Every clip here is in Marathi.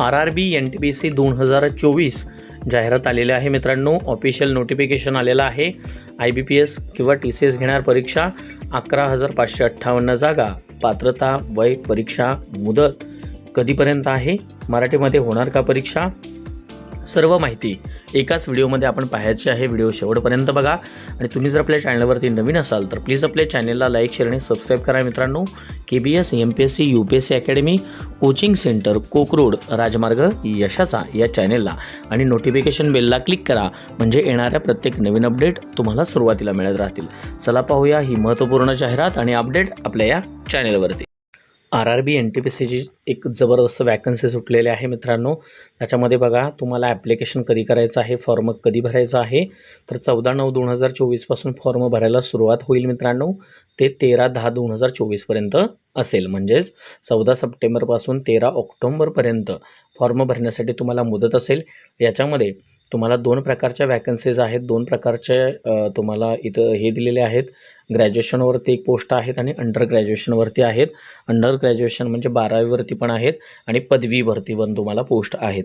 RRB NTPC 2024 जाहिरात आलेली आहे मित्रांनो. ऑफिशियल नोटिफिकेशन आलेलं आहे. IBPS किंवा TCS घेणार परीक्षा 11,558 जागा. पात्रता, वय, परीक्षा मुदत कधीपर्यंत आहे, मराठीमध्ये होणार का परीक्षा, सर्व माहिती एकाच व्हिडिओमध्ये आपण पाहायची आहे. व्हिडिओ शेवटपर्यंत बघा. आणि तुम्ही जर आपल्या चॅनलवरती नवीन असाल तर प्लीज आपल्या चॅनलला लाईक, शेअर आणि सबस्क्राईब करा मित्रांनो. KBS MPSC UPSC academy coaching centre, कोकरोड, राजमार्ग, यशाचा या चॅनलला आणि नोटिफिकेशन बेलला क्लिक करा, म्हणजे येणाऱ्या प्रत्येक नवीन अपडेट तुम्हाला सुरुवातीला मिळत राहतील. चला पाहूया ही महत्त्वपूर्ण जाहिरात आणि अपडेट आपल्या या चॅनलवरती. RRB NTPCची एक जबरदस्त वॅकन्सी सुटलेली आहे मित्रांनो. त्याच्यामध्ये बघा, तुम्हाला ॲप्लिकेशन कधी करायचं आहे, फॉर्म कधी भरायचा आहे, तर 14/9/2024 पासून फॉर्म भरायला सुरुवात होईल मित्रांनो. ते 13/10/2024 पर्यंत असेल. म्हणजेच 14 सप्टेंबरपासून 13 ऑक्टोंबरपर्यंत फॉर्म भरण्यासाठी तुम्हाला मुदत असेल. याच्यामध्ये तुम्हाला 2 प्रकारच्या वॅकन्सीज आहेत. 2 प्रकारचे तुम्हाला इथं हे दिलेले आहेत. ग्रॅज्युएशनवरती एक पोस्ट आहेत आणि अंडर ग्रॅज्युएशनवरती आहेत. अंडर ग्रॅज्युएशन म्हणजे 12वीवरती पण आहेत आणि पदवीवरती पण तुम्हाला पोस्ट आहेत.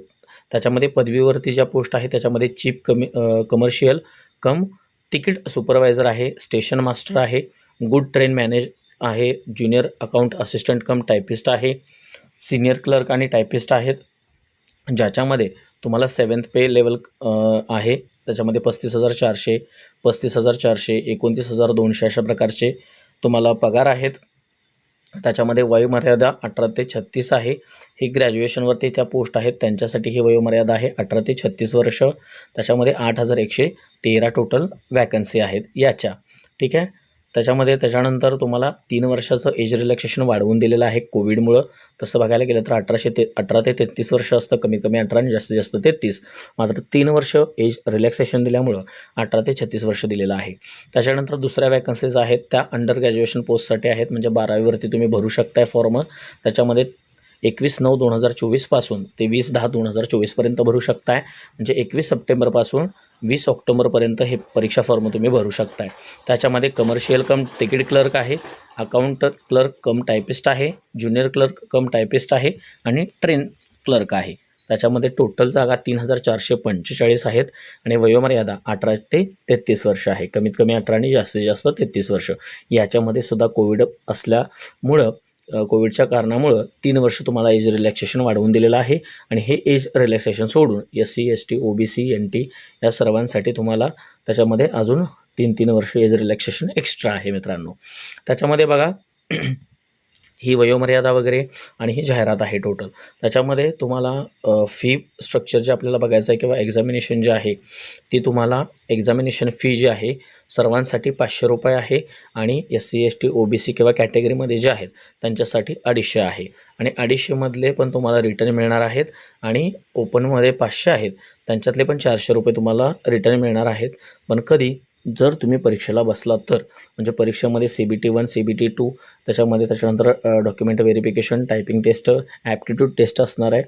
त्याच्यामध्ये पदवीवरती ज्या पोस्ट आहेत त्याच्यामध्ये chief commercial cum ticket supervisor आहे, स्टेशन मास्टर आहे, गुड ट्रेन मॅनेज आहे, ज्युनियर अकाउंट असिस्टंट कम टायपिस्ट आहे, सिनियर क्लर्क आणि टायपिस्ट आहेत. ज्याच्यामध्ये तुम्हाला 7th पे लेवल आहे. त्याच्यामध्ये 35,400, 35,400, 29,200 अशा प्रकारचे तुम्हाला पगार आहेत. त्याच्यामध्ये वयोमर्यादा 18 ते 36 आहे. ही ग्रॅज्युएशनवरती त्या पोस्ट आहेत त्यांच्यासाठी ही वयोमर्यादा आहे 18 ते 36 वर्ष. त्याच्यामध्ये 8,113 टोटल वॅकन्सी आहेत याच्या. ठीक आहे. त्याच्यानंतर तुम्हाला 3 वर्षाचं एज रिलॅक्सेशन वाढवून दिलेलं आहे कोविडमुळं. तसं बघायला गेलं तर 18 ते 33 वर्ष असतं, कमीत कमी 18 आणि जास्तीत जास्त 33. मात्र 3 वर्ष एज रिलॅक्सेशन दिल्यामुळं 18 ते 36 वर्ष दिलेलं आहे. त्याच्यानंतर दुसऱ्या वॅकन्सीज आहेत त्या अंडर ग्रॅज्युएशन पोस्टसाठी आहेत. म्हणजे 12वीवरती तुम्ही भरू शकताय फॉर्म. त्याच्यामध्ये 21/9/2024 पासून ते 20/10/2024 पर्यंत भरू शकताय. म्हणजे 21 सप्टेंबरपासून 20 ऑक्टोबरपर्यंत हे परीक्षा फॉर्म तुम्ही भरू शकताय. त्याच्यामध्ये कमर्शियल कम तिकीट क्लर्क आहे, अकाउंट क्लर्क कम टायपिस्ट आहे, ज्युनियर क्लर्क कम टायपिस्ट आहे आणि ट्रेन क्लर्क आहे. त्याच्यामध्ये टोटल जागा 3,445 आहेत आणि वयोमर्यादा 18 ते 33 वर्ष आहे. कमीत कमी 18 आणि जास्तीत जास्त 33 वर्ष. याच्यामध्ये सुद्धा कोविड असल्यामुळं, कोविडच्या कारणामुळं 3 वर्ष तुम्हाला एज रिलॅक्सेशन वाढवून दिलेलं आहे. आणि हे एज रिलॅक्सेशन सोडून SC ST OBC NT या सर्वांसाठी तुम्हाला त्याच्यामध्ये अजून 3 वर्ष एज रिलॅक्सेशन एक्स्ट्रा आहे मित्रांनो. त्याच्यामध्ये बघा ही वयोमर्यादा वगैरे आणि ही जाहिरात आहे टोटल. त्याच्यामध्ये तुम्हाला फी स्ट्रक्चर जे आपल्याला बघायचं आहे किंवा एक्झामिनेशन जे आहे ती तुम्हाला एक्झामिनेशन फी जी आहे सर्वांसाठी 500 रुपये आहे. आणि SC ST OBC किंवा कॅटेगरीमध्ये जे आहेत त्यांच्यासाठी 250 आहे. आणि 250मधले पण तुम्हाला रिटर्न मिळणार आहेत. आणि ओपनमध्ये 500 आहेत त्यांच्यातले पण 400 रुपये तुम्हाला रिटर्न मिळणार आहेत. पण कधी जर तुम्ही परीक्षेला बसलात तर, म्हणजे परीक्षेमध्ये CBT 1 CBT 2 त्याच्यानंतर document verification, typing test, aptitude test असणार आहे.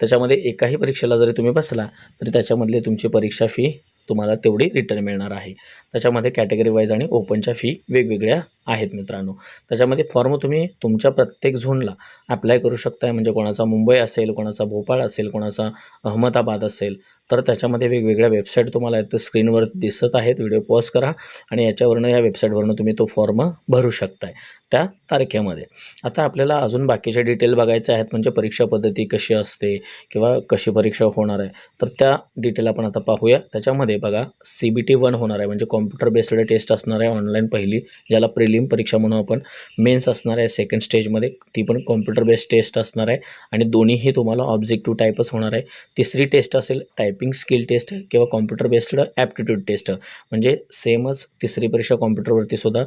त्याच्यामध्ये एकाही परीक्षेला जरी तुम्ही बसला तरी त्याच्यामधली तुमची परीक्षा फी तुम्हाला तेवढी रिटर्न मिळणार आहे. त्याच्यामध्ये कॅटेगरी वाईज आणि ओपनच्या फी वेगवेगळ्या आहेत मित्रांनो. त्याच्यामध्ये फॉर्म तुम्ही तुमच्या प्रत्येक झोनला अप्लाय करू शकताय. म्हणजे कोणाचा मुंबई असेल, कोणाचा भोपाळ असेल, कोणाचा अहमदाबाद असेल, तर त्याच्यामध्ये वेगवेगळ्या वेबसाईट तुम्हाला इथं स्क्रीनवर दिसत आहेत. व्हिडिओ पॉज करा आणि याच्यावरनं, या वेबसाईटवरनं तुम्ही तो फॉर्म भरू शकताय त्या तारखेमध्ये. आता आपल्याला अजून बाकीचे डिटेल बघायचे आहेत. म्हणजे परीक्षा पद्धती कशी असते किंवा कशी परीक्षा होणार आहे, तर त्या डिटेल आपण आता पाहूया. त्याच्यामध्ये बघा CBT 1 होणार आहे, म्हणजे कॉम्प्युटर बेस्ड टेस्ट असणार आहे ऑनलाईन पहिली, ज्याला प्रिलिम परीक्षा म्हणून आपण. मेन्स असणार आहे सेकंड स्टेजमध्ये, ती पण कॉम्प्युटर बेस्ड टेस्ट असणार आहे. आणि दोन्हीही तुम्हाला ऑब्जेक्टिव्ह टाईपच होणार आहे. तिसरी टेस्ट असेल टायपिंग स्किल टेस्ट किंवा कॉम्प्युटर बेस्ड ॲप्टिट्यूड टेस्ट. म्हणजे सेमच तिसरी परीक्षा कॉम्प्युटरवरती सुद्धा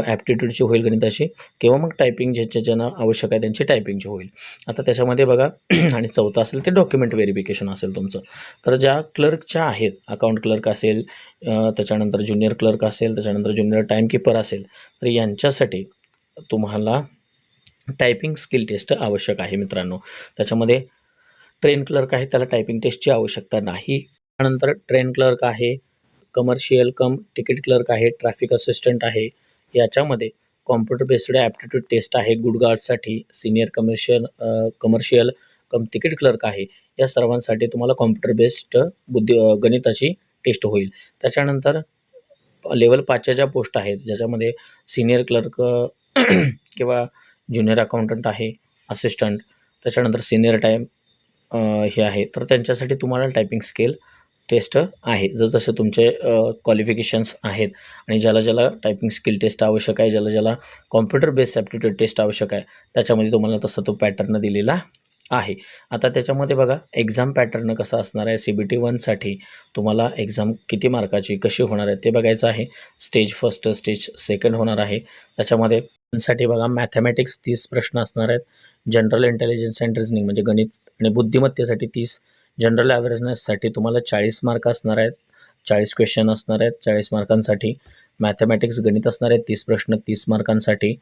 ॲप्टिट्यूडची होईल गणिताची, किंवा मग टायपिंग ज्यांना आवश्यक आहे त्यांची टायपिंगची होईल. आता त्याच्यामध्ये बघा आणि चौथा असेल ते डॉक्युमेंट व्हेरिफिकेशन असेल तुमचं. तर ज्या क्लर्कच्या आहेत, अकाउंट क्लर्क असेल, त्याच्यानंतर ज्युनियर क्लर्क असेल, त्याच्यानंतर ज्युनियर टाईमकीपर असेल, तर यांच्यासाठी तुम्हाला टायपिंग स्किल टेस्ट आवश्यक आहे मित्रांनो. त्याच्यामध्ये ट्रेन क्लर्क आहे त्याला टायपिंग टेस्टची आवश्यकता नाही. त्यानंतर ट्रेन क्लर्क आहे, कमर्शियल कम तिकीट क्लर्क आहे, ट्रॅफिक असिस्टंट आहे. याच्यामध्ये कॉम्प्युटर बेस्ड ॲप्टिट्यूड टेस्ट आहे गुड गार्डसाठी, सिनियर कमर्शियल तिकीट क्लर्क आहे, या सर्वांसाठी तुम्हाला कॉम्प्युटर बेस्ड गणिताची टेस्ट होईल. त्याच्यानंतर लेवल 5च्या ज्या पोस्ट आहेत, ज्याच्यामध्ये सीनियर क्लर्क किंवा ज्युनियर अकाउंटंट आहे, असिस्टंट, त्याच्यानंतर सीनियर टाईम हे आहे, तर त्यांच्यासाठी तुम्हाला टायपिंग स्किल टेस्ट आहे. जसजसे तुमचे क्वालिफिकेशन्स आहेत आणि ज्याला टायपिंग स्किल टेस्ट आवश्यक आहे, ज्याला कॉम्प्युटर बेस्ड ॲप्टिट्यूड टेस्ट आवश्यक आहे, त्याच्यामध्ये तुम्हाला तसा तो पॅटर्न दिलेला आहे. आता त्याच्यामध्ये बघा एक्झाम पॅटर्न कसा असणार आहे. CBT 1साठी तुम्हाला एक्झाम किती मार्काची कशी होणार आहे ते बघायचं आहे. स्टेज फर्स्ट, स्टेज सेकंड होणार आहे. त्याच्यामध्ये साठी बघा मॅथमॅटिक्स 30 प्रश्न असणार आहेत. जनरल इंटेलिजन्स अँड रिझनिंग म्हणजे गणित आणि बुद्धिमत्तेसाठी 30, जनरल अवेअरनेससाठी तुम्हाला 40 मार्क असणार आहेत. 40 क्वेश्चन असणार आहेत 40 मार्कांसाठी. मॅथमॅटिक्स गणित असणार आहेत 30 प्रश्न 30 मार्कांसाठी.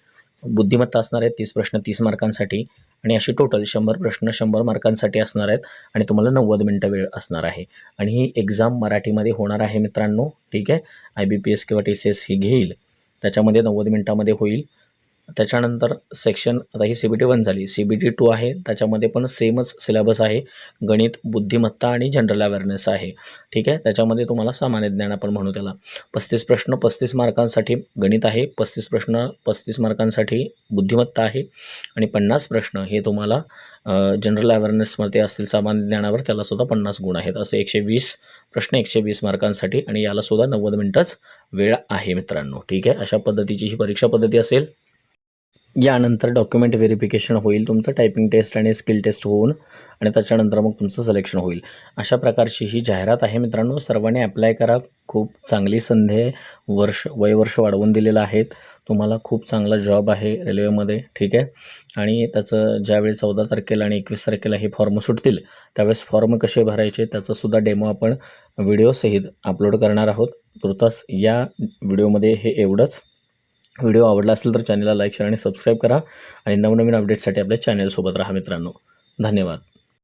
बुद्धिमत्ता असणार आहेत 30 प्रश्न 30 मार्कांसाठी आणि अशी टोटल 100 प्रश्न 100 मार्कांसाठी असणार आहेत आणि तुम्हाला 90 मिनटं वेळ असणार आहे. आणि ही एक्झाम मराठीमध्ये होणार आहे मित्रांनो. ठीक आहे. IBPS किंवा TCS ही घेईल त्याच्यामध्ये 90 मिनटामध्ये होईल. त्याच्यानंतर सेक्शन आता ही CBT 1 झाली. CBT 2 आहे, त्याच्यामध्ये पण सेमच सिलेबस आहे. गणित, बुद्धिमत्ता आणि जनरल अवेअरनेस आहे. ठीक आहे. त्याच्यामध्ये तुम्हाला सामान्य ज्ञान आपण म्हणू त्याला. 35 प्रश्न 35 मार्कांसाठी गणित आहे, 35 प्रश्न 35 मार्कांसाठी बुद्धिमत्ता आहे आणि 50 प्रश्न हे तुम्हाला जनरल अवेअरनेसमध्ये असतील सामान्य ज्ञानावर, त्यालासुद्धा 50 गुण आहेत. असे 120 प्रश्न 120 मार्कांसाठी आणि यालासुद्धा 90 मिनटंच वेळ आहे मित्रांनो. ठीक आहे. अशा पद्धतीची ही परीक्षा पद्धती असेल. यानंतर डॉक्युमेंट व्हेरिफिकेशन होईल, तुमचं टायपिंग टेस्ट आणि स्किल टेस्ट होऊन आणि त्याच्यानंतर मग तुमचं सिलेक्शन होईल. अशा प्रकारची ही जाहिरात आहे मित्रांनो. सर्वांनी ॲप्लाय करा. खूप चांगली संधी आहे. वयवर्ष वाढवून दिलेलं आहेत. तुम्हाला खूप चांगला जॉब आहे रेल्वेमध्ये. ठीक आहे. आणि त्याचं ज्यावेळी 14 तारखेला आणि 21 तारखेला हे फॉर्म सुटतील त्यावेळेस फॉर्म कसे भरायचे त्याचंसुद्धा डेमो आपण व्हिडिओसहित अपलोड करणार आहोत. तुर्तास या व्हिडिओमध्ये हे एवढंच. व्हिडिओ आवडला असेल तर चॅनलला लाईक, शेअर आणि सबस्क्राईब करा आणि नवनवीन अपडेट्ससाठी आपल्या चॅनलसोबत राहा मित्रांनो. धन्यवाद.